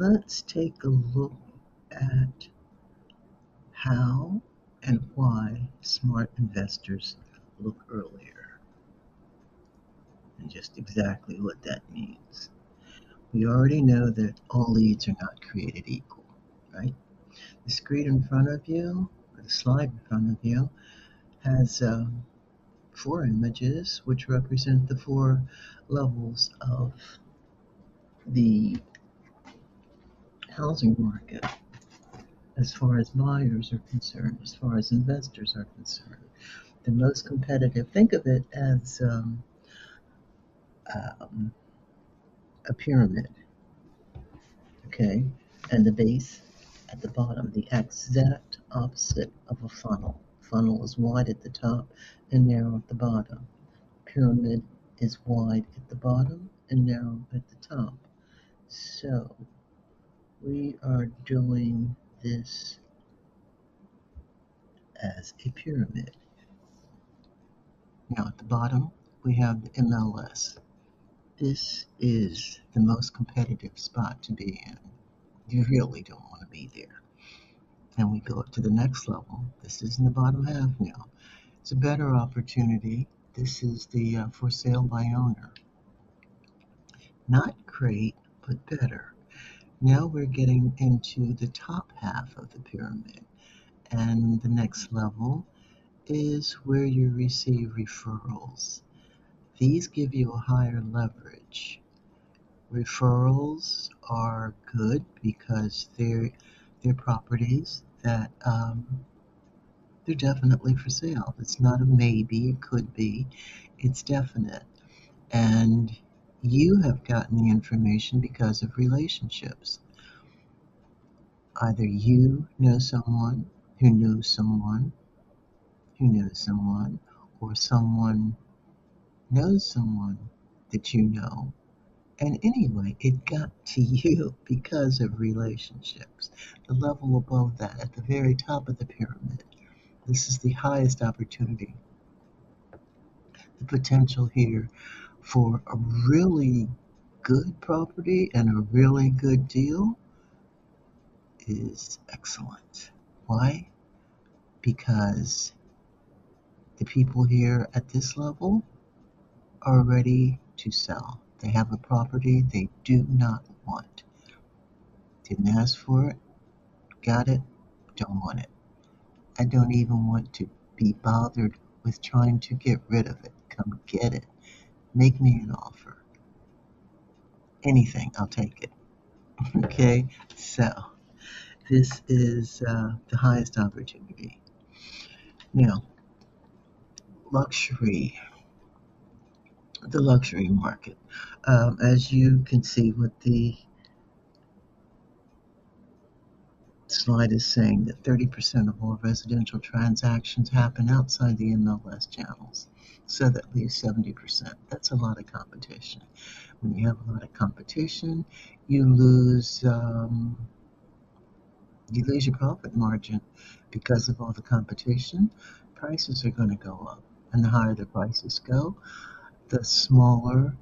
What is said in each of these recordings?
let's take a look at how and why smart investors look earlier and just exactly what that means. We already know that all leads are not created equal, right? The screen in front of you, or the slide in front of you, has four images which represent the four levels of the housing market as far as buyers are concerned, as far as investors are concerned. The most competitive, think of it as um, a pyramid, okay? And the base at the bottom, the exact opposite of a funnel. Funnel is wide at the top and narrow at the bottom. Pyramid is wide at the bottom and narrow at the top. So we are doing this as a pyramid. Now at the bottom, we have the MLS. This is the most competitive spot to be in. You really don't want to be there. And we go up to the next level. This is in the bottom half now. It's a better opportunity. This is the for sale by owner. Not great, but better. Now we're getting into the top half of the pyramid. And the next level is where you receive referrals. These give you a higher leverage. Referrals are good because they're properties that they're definitely for sale. It's not a maybe, it could be, it's definite. And you have gotten the information because of relationships. Either you know someone who knows someone who knows someone, or someone knows someone that you know. And anyway, it got to you because of relationships. The level above that, at the very top of the pyramid, this is the highest opportunity. The potential here for a really good property and a really good deal is excellent. Why? Because the people here at this level are ready to sell. They have a property they do not want. Didn't ask for it, got it, don't want it. I don't even want to be bothered with trying to get rid of it. Come get it. Make me an offer. Anything, I'll take it. Okay, so this is the highest opportunity. Now, luxury, the luxury market. As you can see with the slide is saying that 30% of all residential transactions happen outside the MLS channels. So that leaves 70%. That's a lot of competition. When you have a lot of competition, you lose your profit margin because of all the competition. Prices are going to go up, and the higher the prices go, the smaller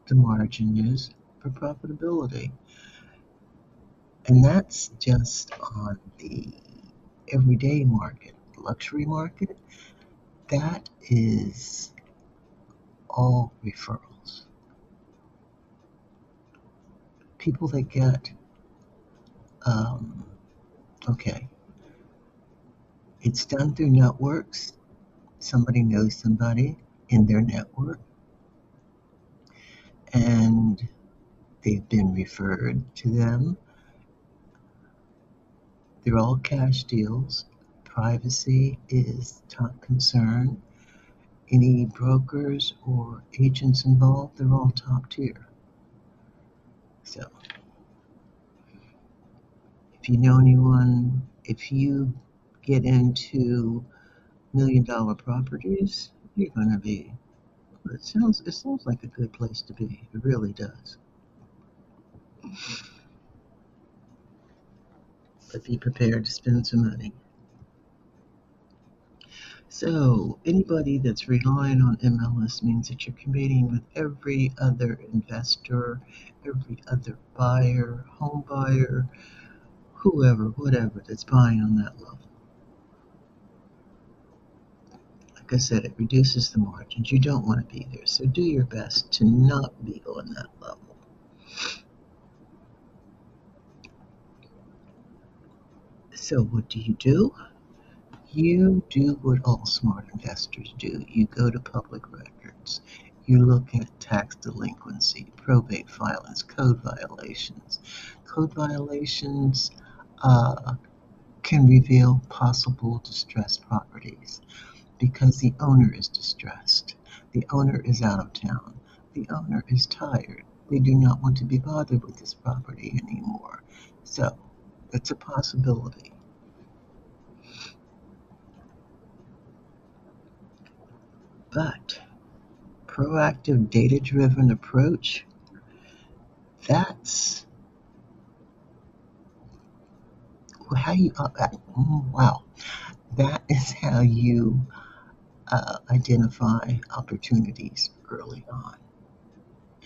the margin is for profitability. And that's just on the everyday market. Luxury market, that is all referrals. People that get, okay, it's done through networks. Somebody knows somebody in their network, and they've been referred to them. They're all cash deals. Privacy is top concern. Any brokers or agents involved, they're all top tier. So if you know anyone, if you get into $1 million properties, you're going to be. It sounds like a good place to be. It really does. But be prepared to spend some money. So anybody that's relying on MLS means that you're competing with every other investor, every other buyer, home buyer, whoever, whatever that's buying on that level. Like I said, it reduces the margins. You don't want to be there. So do your best to not be on that level. So what do? You do what all smart investors do. You go to public records. You look at tax delinquency, probate filings, code violations. Code violations uh, can reveal possible distressed properties because the owner is distressed. The owner is out of town. The owner is tired. They do not want to be bothered with this property anymore. So it's a possibility. But proactive data-driven approach, that's how you wow, that is how you identify opportunities early on.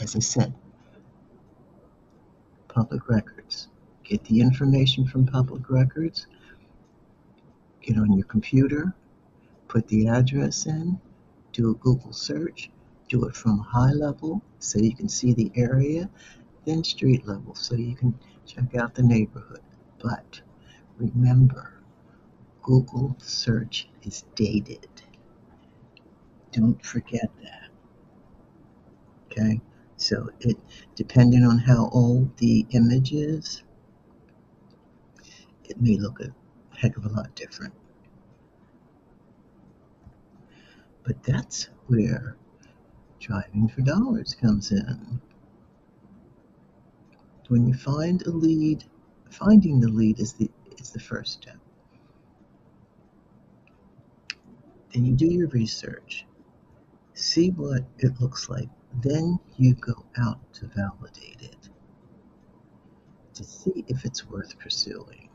As I said, public records, get the information from public records, get on your computer, put the address in, do a Google search, do it from high level so you can see the area, then street level so you can check out the neighborhood. But remember, Google search is dated. Don't forget that. Okay? So it depending on how old the image is, it may look a heck of a lot different. But that's where driving for dollars comes in. When you find a lead, finding the lead is the first step. Then you do your research, see what it looks like. Then you go out to validate it to see if it's worth pursuing.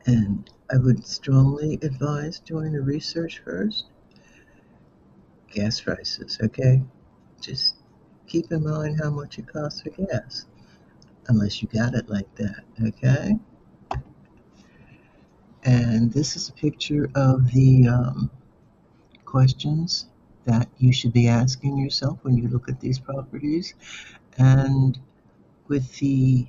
And I would strongly advise doing the research first. Gas prices, okay? Just keep in mind how much it costs for gas, unless you got it like that, okay? And this is a picture of the questions that you should be asking yourself when you look at these properties. And with the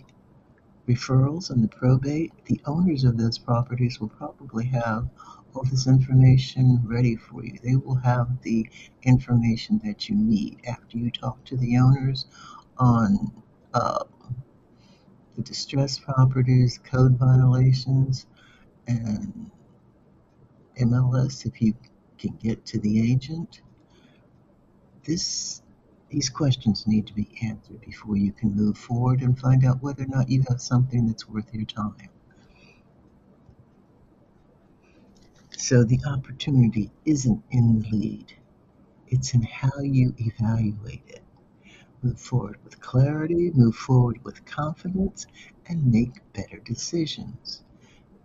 referrals and the probate, the owners of those properties will probably have all this information ready for you. They will have the information that you need after you talk to the owners on uh, the distressed properties, code violations, and MLS if you can get to the agent. This these questions need to be answered before you can move forward and find out whether or not you have something that's worth your time. So the opportunity isn't in the lead, it's in how you evaluate it. Move forward with clarity, move forward with confidence, and make better decisions.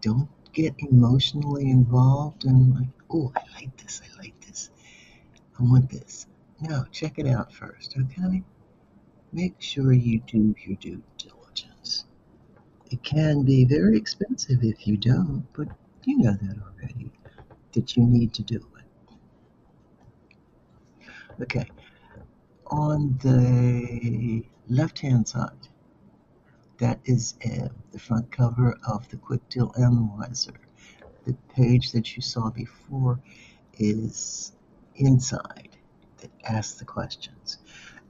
Don't get emotionally involved and like, oh, I like this, I want this. No, check it out first, okay? Make sure you do your due diligence. It can be very expensive if you don't, but you know that already, that you need to do it. Okay, on the left-hand side, that is the front cover of the Quick Deal Analyzer. The page that you saw before is inside that asks the questions.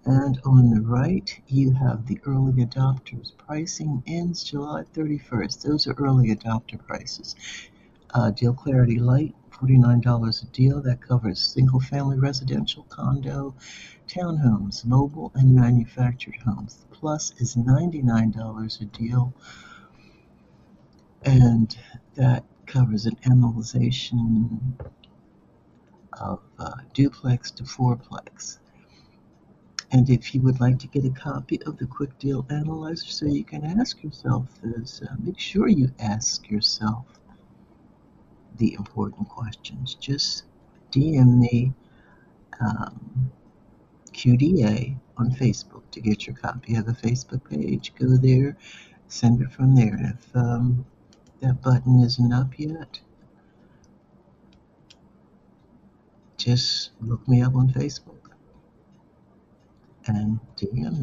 And on the right, you have the early adopters. Pricing ends July 31st. Those are early adopter prices. Deal Clarity Light, $49 a deal. That covers single-family residential, condo, townhomes, mobile, and manufactured homes. The Plus is $99 a deal, and that covers an analyzation of duplex to fourplex. And if you would like to get a copy of the Quick Deal Analyzer so you can ask yourself this, make sure you ask yourself the important questions. Just DM me um, QDA on Facebook to get your copy. I have a Facebook page. Go there, send it from there. And if that button isn't up yet, just look me up on Facebook and DM me.